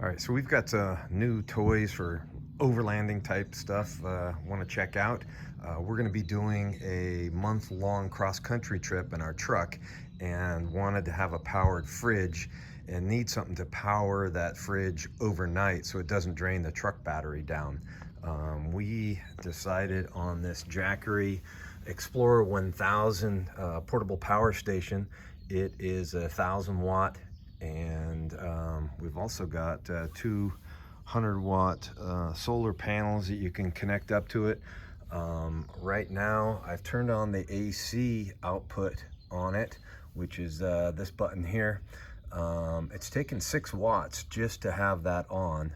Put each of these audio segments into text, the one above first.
All right, so we've got new toys for overlanding type stuff. Want to check out? We're going to be doing a month-long cross-country trip in our truck, and wanted to have a powered fridge, and need something to power that fridge overnight so it doesn't drain the truck battery down. We decided on this Jackery Explorer 1000 portable power station. It is 1,000 watt, and we've also got 200 watt solar panels that you can connect up to it. Right now I've turned on the AC output on it, which is this button here. It's taken 6 watts just to have that on,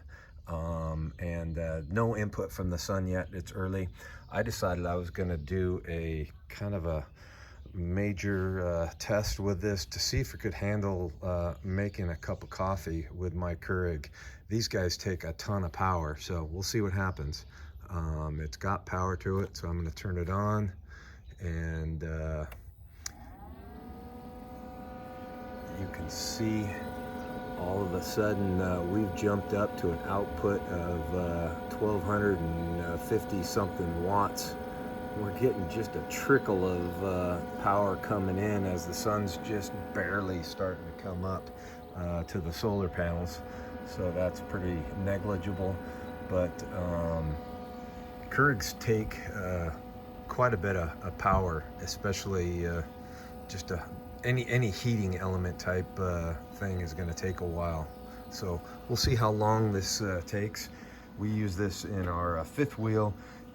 and no input from the sun yet. It's early. I decided I was going to do a kind of a major test with this to see if it could handle making a cup of coffee with my Keurig. These guys take a ton of power, so we'll see what happens. It's got power to it, so I'm going to turn it on, and you can see all of a sudden we've jumped up to an output of 1250 something watts. We're getting just a trickle of power coming in as the sun's just barely starting to come up to the solar panels, so that's pretty negligible. But Keurigs take quite a bit of power, especially just any heating element type thing is going to take a while. So we'll see how long this takes. We use this in our fifth wheel,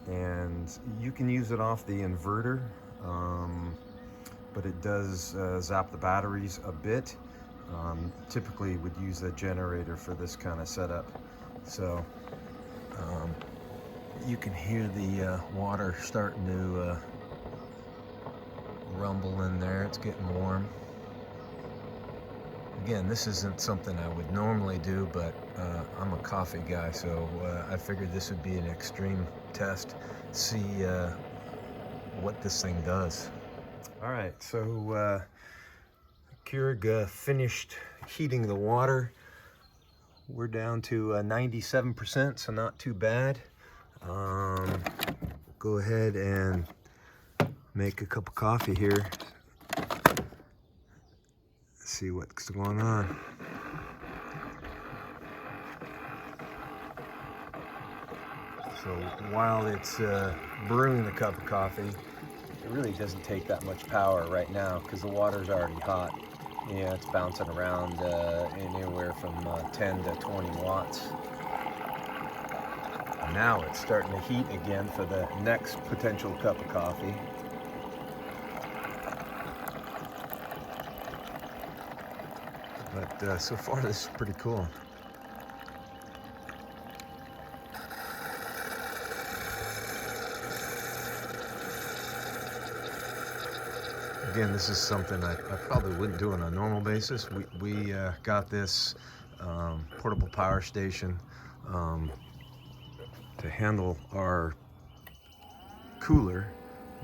and you can use it off the inverter, but it does zap the batteries a bit. Typically would use a generator for this kind of setup. So you can hear the water starting to rumble in there. It's getting warm. Again, this isn't something I would normally do, but I'm a coffee guy, so I figured this would be an extreme test, see what this thing does. All right, so Keurig finished heating the water. We're down to 97%, so not too bad. Go ahead and make a cup of coffee here. See what's going on. So while it's brewing the cup of coffee, it really doesn't take that much power right now because the water's already hot. Yeah, it's bouncing around anywhere from 10 to 20 watts. Now it's starting to heat again for the next potential cup of coffee. But so far this is pretty cool. Again, this is something I probably wouldn't do on a normal basis. We got this portable power station to handle our cooler,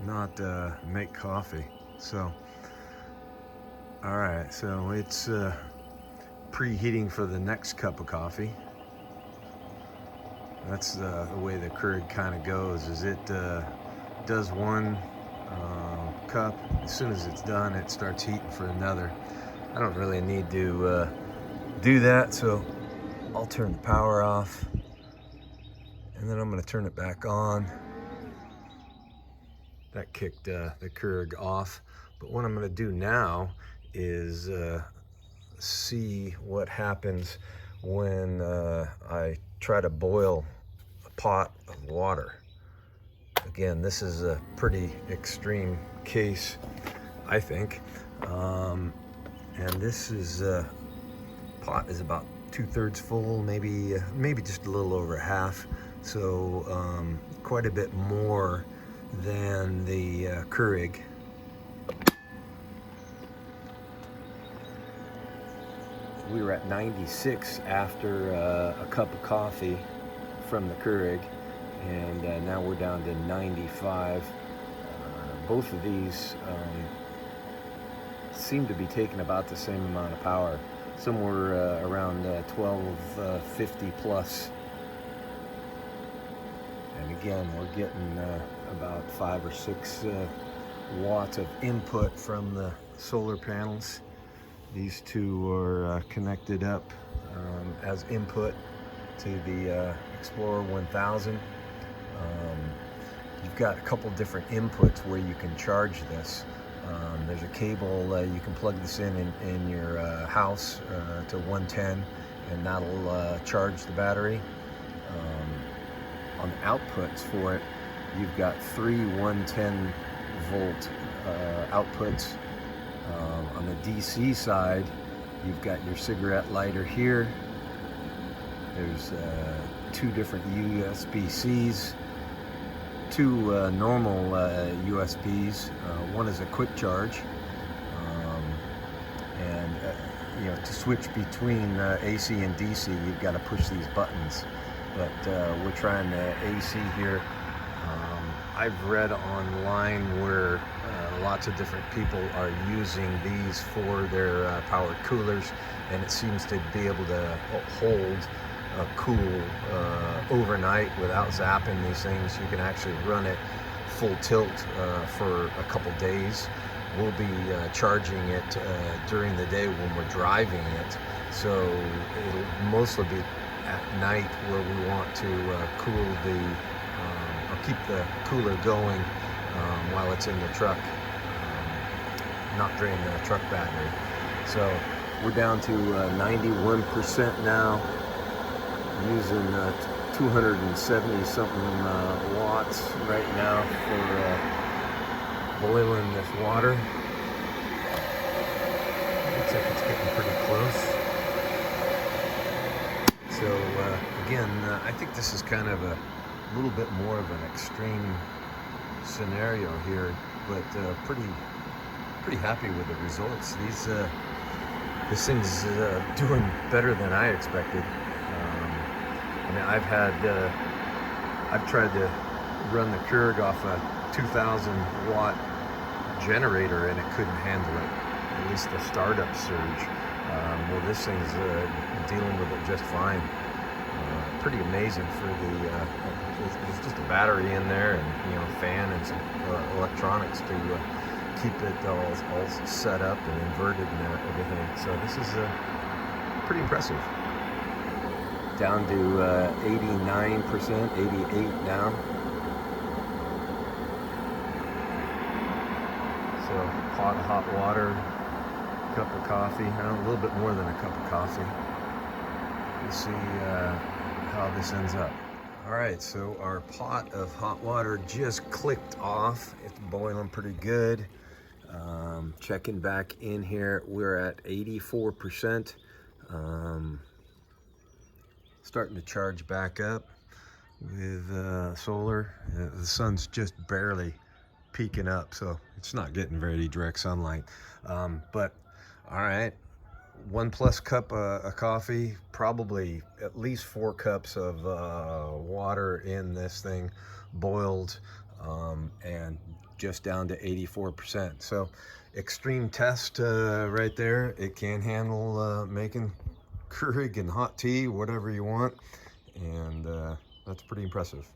not make coffee. So, all right, so it's preheating for the next cup of coffee. That's the way the Keurig kind of goes, is it does one cup. As soon as it's done, it starts heating for another. I don't really need to do that, so I'll turn the power off, and then I'm going to turn it back on. That kicked the Keurig off. But what I'm going to do now is see what happens when I try to boil a pot of water. Again, this is a pretty extreme case, I think. And this is pot is about 2/3 full, maybe just a little over half. So quite a bit more than the Keurig. We were at 96 after a cup of coffee from the Keurig, and now we're down to 95. Both of these seem to be taking about the same amount of power. somewhere around 1250 plus. And again, we're getting about 5 or 6 watts of input from the solar panels. These two are connected up as input to the Explorer 1000. You've got a couple different inputs where you can charge this. There's a cable, you can plug this in your house to 110, and that'll charge the battery. On the outputs for it, you've got 3 110 volt outputs. On the DC side, you've got your cigarette lighter here. There's 2 different USB-Cs, 2 normal USBs. One is a quick charge, and you know, to switch between AC and DC, you've got to push these buttons. But we're trying AC here. I've read online where lots of different people are using these for their powered coolers, and it seems to be able to hold cool overnight without zapping these things. You can actually run it full tilt for a couple days. We'll be charging it during the day when we're driving it, so it'll mostly be at night where we want to cool the or keep the cooler going while it's in the truck, not drain the truck battery. So we're down to 91% now. I'm using 270 something watts right now for boiling this water. Looks like it's getting pretty close. So again, I think this is kind of a little bit more of an extreme scenario here, but pretty happy with the results. This thing's doing better than I expected. I mean, I've tried to run the Keurig off a 2,000 watt generator, and it couldn't handle it, at least the startup surge. Well, this thing's dealing with it just fine. Pretty amazing for the, there's just a battery in there, and you know, fan and some electronics to keep it all set up and inverted and everything. So this is pretty impressive. Down to 89%, 88 now. So pot of hot water, cup of coffee, a little bit more than a cup of coffee. We'll see how this ends up. All right, so our pot of hot water just clicked off. It's boiling pretty good. Checking back in here, we're at 84%. Starting to charge back up with solar. The sun's just barely peeking up, so it's not getting very direct sunlight. But all right, 1+ cup of coffee, probably at least 4 cups of water in this thing, boiled, and just down to 84%. So extreme test right there. It can handle making Keurig and hot tea, whatever you want, and that's pretty impressive.